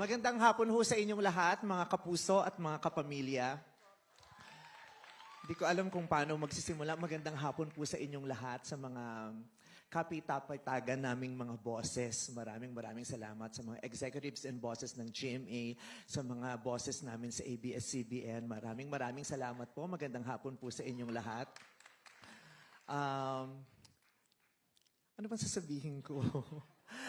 Magandang hapon ho sa inyong lahat, mga kapuso at mga kapamilya. Hindi ko alam kung paano magsisimula. Magandang hapon po sa inyong lahat, sa mga kapitapitagan naming mga bosses. Maraming salamat sa mga executives and bosses ng GMA, sa mga bosses namin sa ABS-CBN. Maraming salamat po. Magandang hapon po sa inyong lahat. Ano ba sasabihin ko?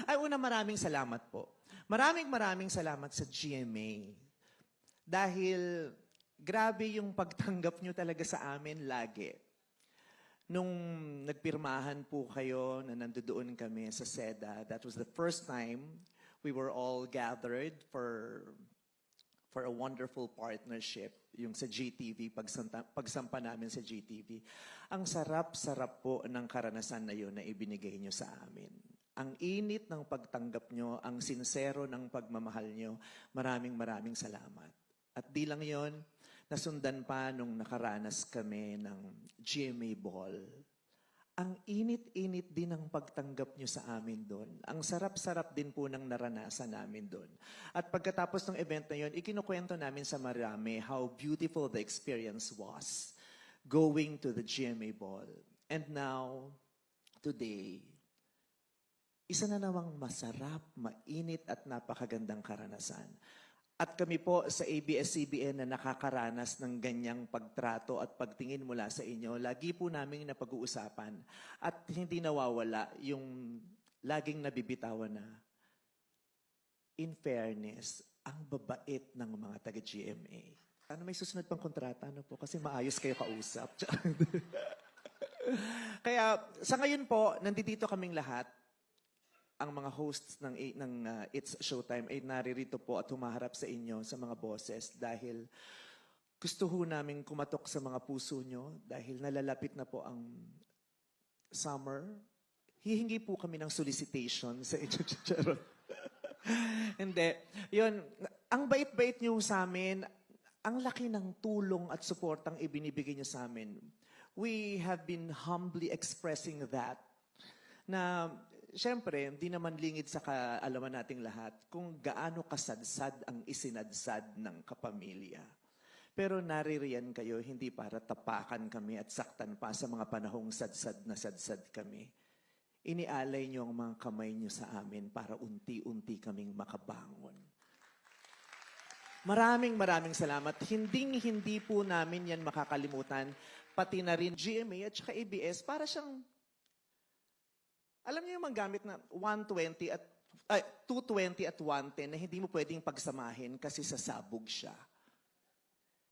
Ay, una, maraming salamat po. Maraming salamat sa GMA. Dahil grabe yung pagtanggap nyo talaga sa amin lagi. Nung nagpirmahan po kayo na nandoon kami sa SEDA, that was the first time we were all gathered for a wonderful partnership, yung sa GTV, pagsampa namin sa GTV. Ang sarap-sarap po ng karanasan na yun na ibinigay nyo sa amin. Ang init ng pagtanggap nyo, ang sincero ng pagmamahal nyo, maraming salamat. At di lang yon, nasundan pa nung nakaranas kami ng GMA Ball. Ang init-init din ng pagtanggap nyo sa amin doon. Ang sarap-sarap din po ng naranasan namin doon. At pagkatapos ng event na yon, ikinukwento namin sa marami how beautiful the experience was going to the GMA Ball. And now, today, isa na namang masarap, mainit at napakagandang karanasan. At kami po sa ABS-CBN na nakakaranas ng ganyang pagtrato at pagtingin mula sa inyo, lagi po namin napag-uusapan at hindi nawawala yung laging nabibitawan na, in fairness, ang babait ng mga taga-GMA. Ano may susunod pang kontrata? Ano po? Kasi maayos kayo kausap. Kaya sa ngayon po, nandito kaming lahat. Ang mga hosts ng It's Showtime ay naririto po at humaharap sa inyo, sa mga bosses, dahil gusto ho namin kumatok sa mga puso nyo dahil nalalapit na po ang summer. Hihingi po kami ng solicitation sa inyo. Hindi. Yun, ang bait-bait nyo sa amin, ang laki ng tulong at suportang ibinibigay nyo sa amin. We have been humbly expressing that na siyempre, hindi naman lingid sa kaalaman nating lahat kung gaano kasadsad ang isinadsad ng kapamilya. Pero naririyan kayo hindi para tapakan kami at saktan pa sa mga panahong sadsad na sadsad kami. Inialay niyo ang mga kamay niyo sa amin para unti-unti kaming makabangon. Maraming salamat. Hindi po namin yan makakalimutan. Pati na rin GMA at saka ABS para siyang alam niyo yung manggamit na 220 at 110 na hindi mo pwedeng pagsamahin kasi sasabog siya.